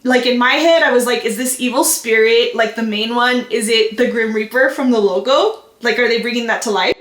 like in my head, I was like, is this evil spirit, like the main one, is it the Grim Reaper from the logo? Like, are they bringing that to life?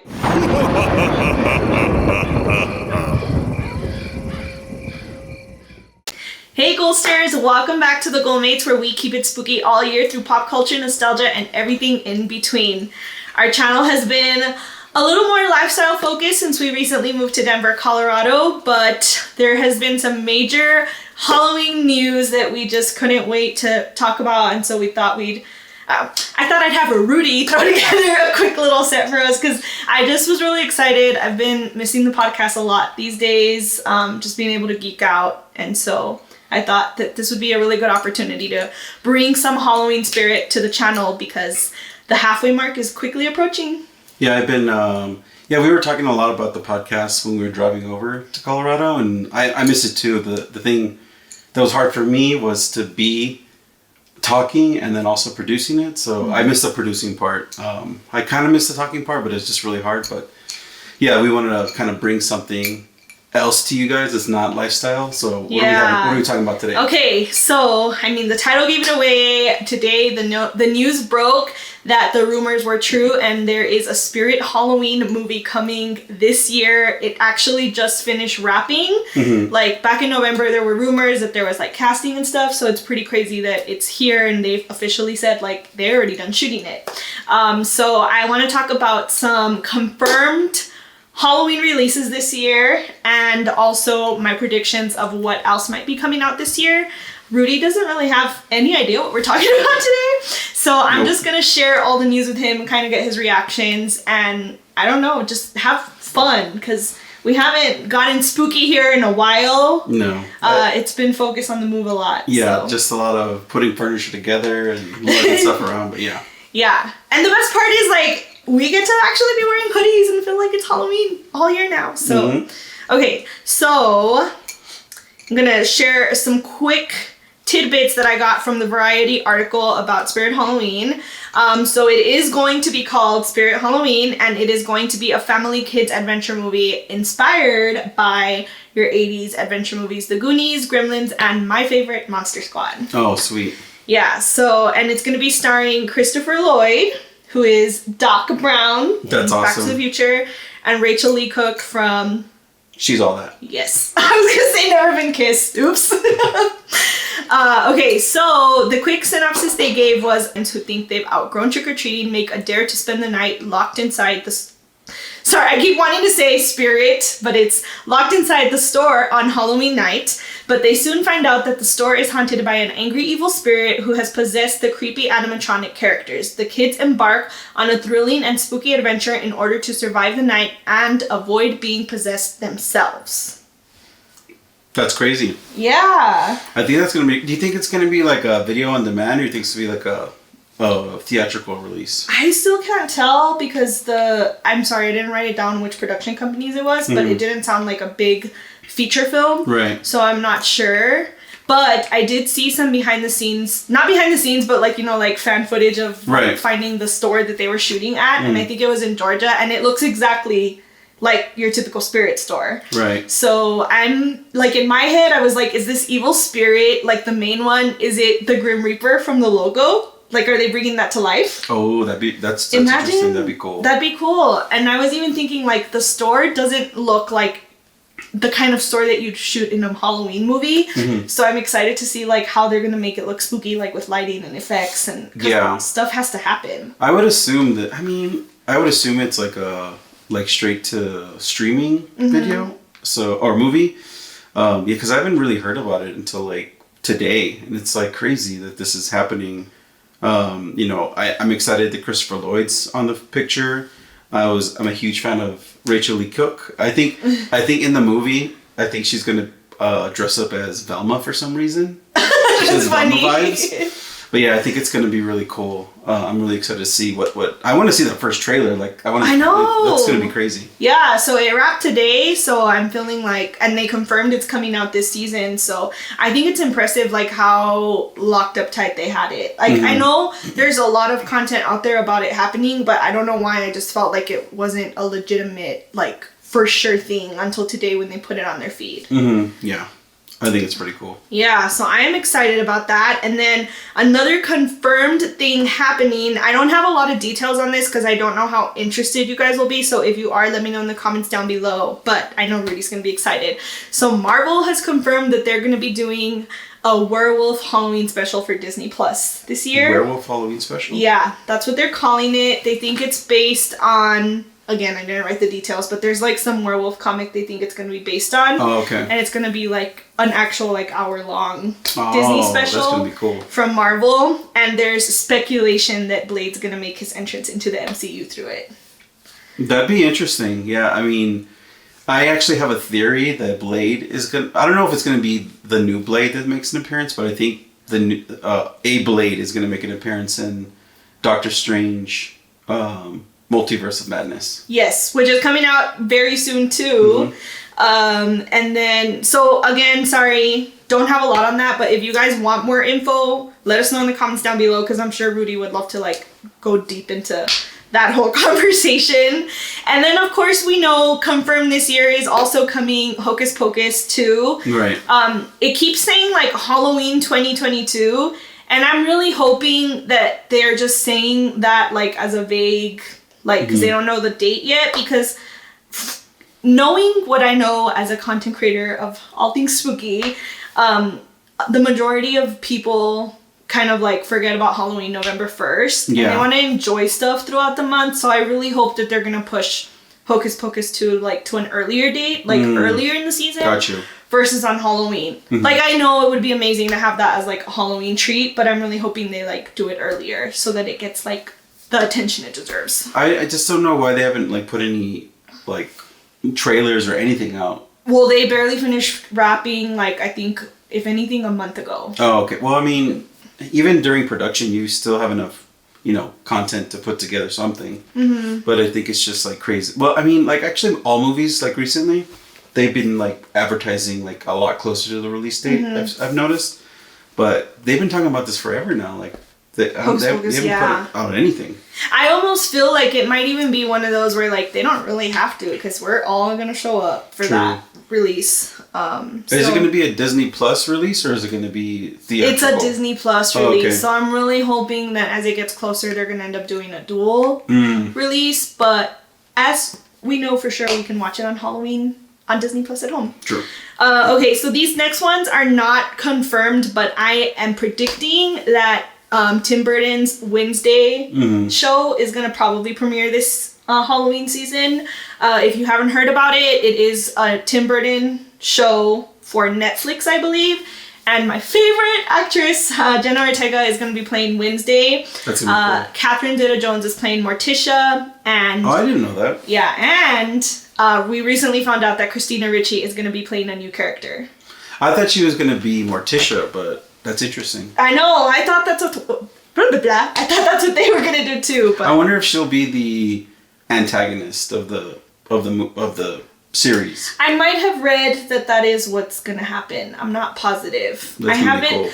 Hey Goldsters, welcome back to the Goldmates, where we keep it spooky all year through pop culture, nostalgia, and everything in between. Our channel has been a little more lifestyle focused since we recently moved to Denver, Colorado, but there has been some major Halloween news that we just couldn't wait to talk about, and so we thought I thought I'd have a Rudy throw together a quick little set for us because I just was really excited. I've been missing the podcast a lot these days, just being able to geek out, and so I thought that this would be a really good opportunity to bring some Halloween spirit to the channel because the halfway mark is quickly approaching. Yeah, I've been, we were talking a lot about the podcast when we were driving over to Colorado, and I miss it too. The thing that was hard for me was to be talking and then also producing it, so I missed the producing part. I kind of missed the talking part, but it's just really hard. But yeah, we wanted to kind of bring something else to you guys. It's not lifestyle. So what are we talking about today? Okay, so I mean, the title gave it away. Today the news broke that the rumors were true and there is a Spirit Halloween movie coming this year. It actually just finished wrapping. Like back in November there were rumors that there was like casting and stuff, so it's pretty crazy that it's here and they've officially said like they're already done shooting it. So I want to talk about some confirmed Halloween releases this year and also my predictions of what else might be coming out this year. Rudy doesn't really have any idea what we're talking about today, so I'm just gonna share all the news with him and kind of get his reactions, and I don't know, just have fun because we haven't gotten spooky here in a while. No. It's been focused on the move a lot. Yeah, so. Just a lot of putting furniture together and moving stuff around, but yeah. Yeah. And the best part is like, we get to actually be wearing hoodies and feel like it's Halloween all year now. So, okay, so I'm gonna share some quick tidbits that I got from the Variety article about Spirit Halloween. So it is going to be called Spirit Halloween, and it is going to be a family kids adventure movie inspired by your 80s adventure movies, The Goonies, Gremlins, and my favorite, Monster Squad. Oh, sweet. Yeah, so, and it's gonna be starring Christopher Lloyd, who is Doc Brown in Back to the Future, and Rachel Lee Cook from... She's All That. Yes. I was going to say Never Been Kissed. Oops. Okay, so the quick synopsis they gave was who think they've outgrown trick-or-treating make a dare to spend the night locked inside the... Sorry, I keep wanting to say spirit, but it's locked inside the store on Halloween night. But they soon find out that the store is haunted by an angry evil spirit who has possessed the creepy animatronic characters. The kids embark on a thrilling and spooky adventure in order to survive the night and avoid being possessed themselves. That's crazy. Yeah. I think that's gonna be... Do you think it's gonna be like a video on demand, or do you think it's gonna be like a theatrical release? I still can't tell because I'm sorry, I didn't write it down which production companies it was, but it didn't sound like a big feature film. Right. So I'm not sure. But I did see some behind the scenes, not behind the scenes, but like, you know, like fan footage of like, finding the store that they were shooting at. And I think it was in Georgia, and it looks exactly like your typical spirit store. Right. So I'm like, in my head, I was like, is this evil spirit, like the main one, is it the Grim Reaper from the logo? Like, are they bringing that to life? Oh, that's interesting. That'd be cool. That'd be cool. And I was even thinking, like, the store doesn't look like the kind of store that you'd shoot in a Halloween movie. So I'm excited to see, like, how they're going to make it look spooky, like, with lighting and effects. And stuff has to happen. I would assume it's like a, like, straight to streaming video. So, or movie. Yeah, because I haven't really heard about it until, like, today. And it's, like, crazy that this is happening. You know, I'm excited that Christopher Lloyd's on the picture. I'm a huge fan of Rachel Lee Cook. I think in the movie, I think she's gonna dress up as Velma for some reason. She has Velma vibes. But yeah, I think it's gonna be really cool. I'm really excited to see what I want to see that first trailer. Like I know that's gonna be crazy. Yeah, so it wrapped today, so I'm feeling like, and they confirmed it's coming out this season. So I think it's impressive, like how locked up tight they had it. Like I know there's a lot of content out there about it happening, but I don't know why I just felt like it wasn't a legitimate, like for sure thing until today when they put it on their feed. Yeah. I think it's pretty cool. Yeah, so I am excited about that. And then another confirmed thing happening. I don't have a lot of details on this because I don't know how interested you guys will be. So if you are, let me know in the comments down below. But I know Rudy's going to be excited. So Marvel has confirmed that they're going to be doing a Werewolf Halloween special for Disney Plus this year. Werewolf Halloween special? Yeah, that's what they're calling it. They think it's based on... Again, I didn't write the details, but there's like some werewolf comic they think it's going to be based on. Oh, okay. And it's going to be like an actual like hour-long Oh, Disney special that's gonna be cool. from Marvel. And there's speculation that Blade's going to make his entrance into the MCU through it. That'd be interesting. Yeah, I mean, I actually have a theory that Blade is going to... I don't know if it's going to be the new Blade that makes an appearance, but I think the new, a Blade is going to make an appearance in Doctor Strange... Multiverse of Madness. Yes, which is coming out very soon too. And then, so again, sorry, don't have a lot on that, but if you guys want more info, let us know in the comments down below, because I'm sure Rudy would love to like go deep into that whole conversation. And then of course we know confirmed this year is also coming Hocus Pocus 2. Right. It keeps saying like Halloween 2022, and I'm really hoping that they're just saying that like as a vague... Like, because they don't know the date yet, because knowing what I know as a content creator of all things spooky, the majority of people kind of like forget about Halloween November 1st. Yeah. And they want to enjoy stuff throughout the month. So I really hope that they're going to push Hocus Pocus 2 like to an earlier date, like earlier in the season. Got you. Versus on Halloween. Like, I know it would be amazing to have that as like a Halloween treat, but I'm really hoping they like do it earlier so that it gets like the attention it deserves. I just don't know why they haven't like put any like trailers or anything out. Well, they barely finished wrapping, like, I think, if anything, a month ago. Oh, okay. Well, I mean, even during production, you still have enough, you know, content to put together something. But I think it's just like crazy. Well, I mean, like actually all movies like recently, they've been like advertising like a lot closer to the release date. I've noticed, but they've been talking about this forever now. Like they haven't put out anything. I almost feel like it might even be one of those where like they don't really have to, because we're all gonna show up for that release. Is it going to be a Disney Plus release, or is it going to be theatrical? It's a Disney Plus release, so I'm really hoping that as it gets closer, they're going to end up doing a dual release. But as we know for sure, we can watch it on Halloween on Disney Plus at home. True. Okay, so these next ones are not confirmed, but I am predicting that Tim Burton's Wednesday show is going to probably premiere this Halloween season. If you haven't heard about it, it is a Tim Burton show for Netflix, I believe. And my favorite actress, Jenna Ortega, is going to be playing Wednesday. That's gonna be cool. Catherine Zeta-Jones is playing Morticia. And I didn't know that. Yeah, and we recently found out that Christina Ritchie is going to be playing a new character. I thought she was going to be Morticia, but that's interesting. I know. I thought that's what... I thought that's what they were going to do too. But I wonder if she'll be the antagonist of the series. I might have read that is what's gonna happen. I'm not positive. That's I haven't. cool.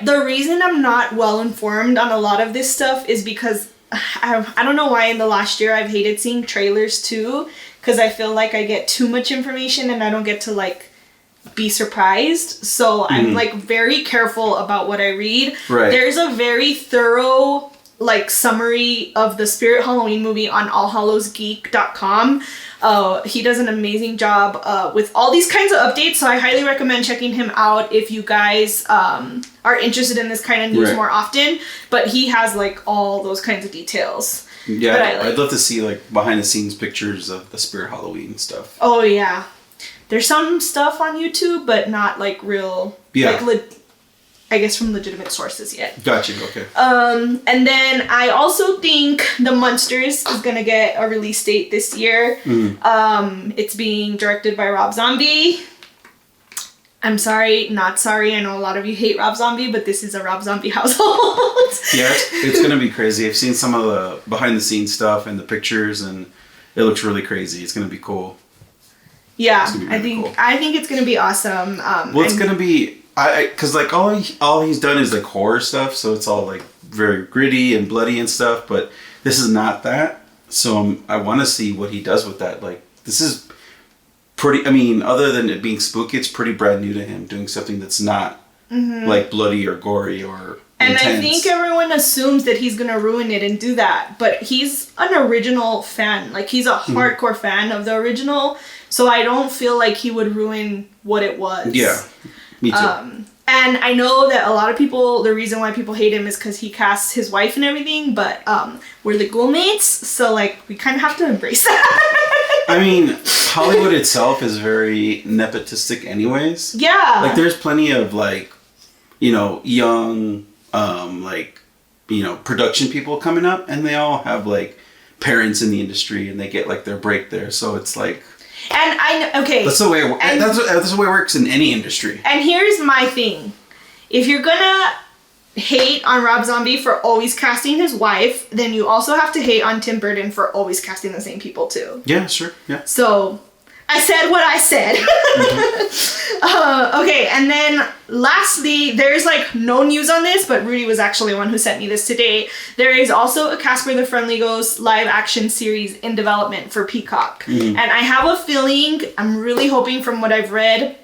The reason I'm not well informed on a lot of this stuff is because I don't know why in the last year I've hated seeing trailers too, because I feel like I get too much information and I don't get to like be surprised. So I'm like very careful about what I read. Right. There's a very thorough like summary of the Spirit Halloween movie on allhallowsgeek.com. He does an amazing job with all these kinds of updates, so I highly recommend checking him out if you guys are interested in this kind of news more often. But he has like all those kinds of details. Yeah, I'd love to see like behind the scenes pictures of the Spirit Halloween stuff. Oh yeah, there's some stuff on YouTube, but not like real, like I guess from legitimate sources yet. Gotcha, okay. And then I also think The Munsters is gonna get a release date this year. It's being directed by Rob Zombie. I'm sorry, not sorry. I know a lot of you hate Rob Zombie, but this is a Rob Zombie household. Yeah, it's gonna be crazy. I've seen some of the behind the scenes stuff and the pictures, and it looks really crazy. It's gonna be cool. Yeah, Really I think it's gonna be awesome. Well, it's gonna be. Cause like all he's done is like horror stuff, so it's all like very gritty and bloody and stuff. But this is not that, so I want to see what he does with that. Like this is pretty. I mean, other than it being spooky, it's pretty brand new to him doing something that's not like bloody or gory or. And intense. I think everyone assumes that he's gonna ruin it and do that, but he's an original fan. Like, he's a hardcore fan of the original, so I don't feel like he would ruin what it was. Yeah, me too. And I know that a lot of people, the reason why people hate him is because he casts his wife and everything, but we're the ghoul mates, so like we kind of have to embrace that. I mean, Hollywood itself is very nepotistic anyways. Yeah. Like, there's plenty of like, you know, young like, you know, production people coming up, and they all have like parents in the industry, and they get like their break there. So it's like, and that's the way that's the way it works in any industry. And here's my thing: if you're gonna hate on Rob Zombie for always casting his wife, then you also have to hate on Tim Burton for always casting the same people too. Yeah, sure, yeah. So I said what I said. Okay, and then lastly, there's like no news on this, but Rudy was actually the one who sent me this today. There is also a Casper the Friendly Ghost live action series in development for Peacock. And I have a feeling, I'm really hoping from what I've read,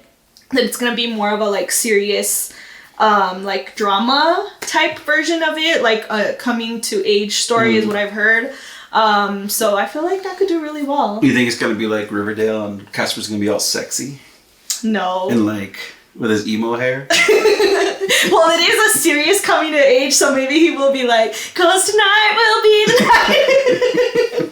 that it's going to be more of a like serious like drama type version of it, like a coming to age story is what I've heard. So I feel like that could do really well. You think it's gonna be like Riverdale and Casper's gonna be all sexy? No. And like with his emo hair? Well, it is a serious coming to age, so maybe he will be like, 'cause tonight will be the night.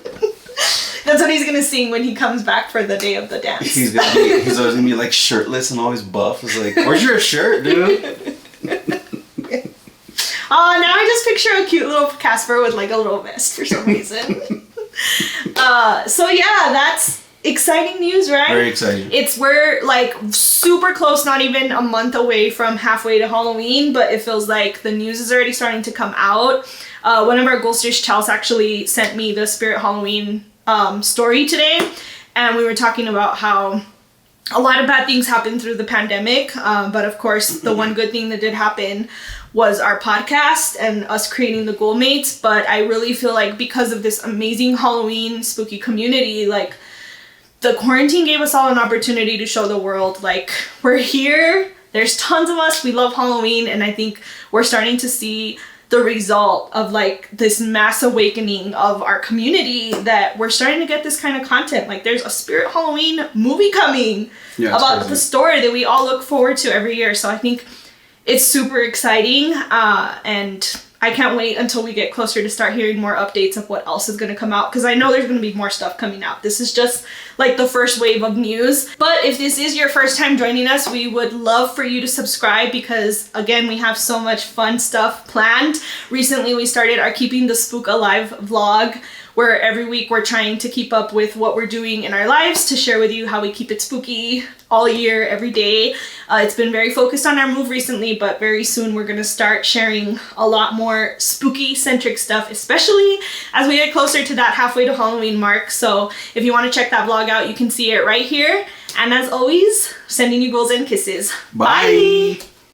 That's what he's gonna sing when he comes back for the day of the dance. He's always gonna be like shirtless and always buff. It's like, where's your shirt, dude? Oh, now I just picture a cute little Casper with like a little vest for some reason. So yeah, that's exciting news, right? Very exciting. We're like super close, not even a month away from halfway to Halloween, but it feels like the news is already starting to come out. One of our Ghosters, Chels, actually sent me the Spirit Halloween story today, and we were talking about how a lot of bad things happened through the pandemic, but of course the one good thing that did happen was our podcast and us creating the Ghoul Mates. But I really feel like because of this amazing Halloween spooky community, like the quarantine gave us all an opportunity to show the world, like, we're here, there's tons of us, we love Halloween, and I think we're starting to see the result of like this mass awakening of our community, that we're starting to get this kind of content. Like, there's a Spirit Halloween movie coming about the story that we all look forward to every year. So I think it's super exciting, and I can't wait until we get closer to start hearing more updates of what else is going to come out, because I know there's going to be more stuff coming out. This is just like the first wave of news. But if this is your first time joining us, we would love for you to subscribe, because again, we have so much fun stuff planned. Recently, we started our Keeping the Spook Alive vlog, where every week we're trying to keep up with what we're doing in our lives to share with you how we keep it spooky all year, every day. It's been very focused on our move recently, but very soon we're going to start sharing a lot more spooky-centric stuff, especially as we get closer to that halfway to Halloween mark. So if you want to check that vlog out, you can see it right here. And as always, sending you ghouls and kisses. Bye.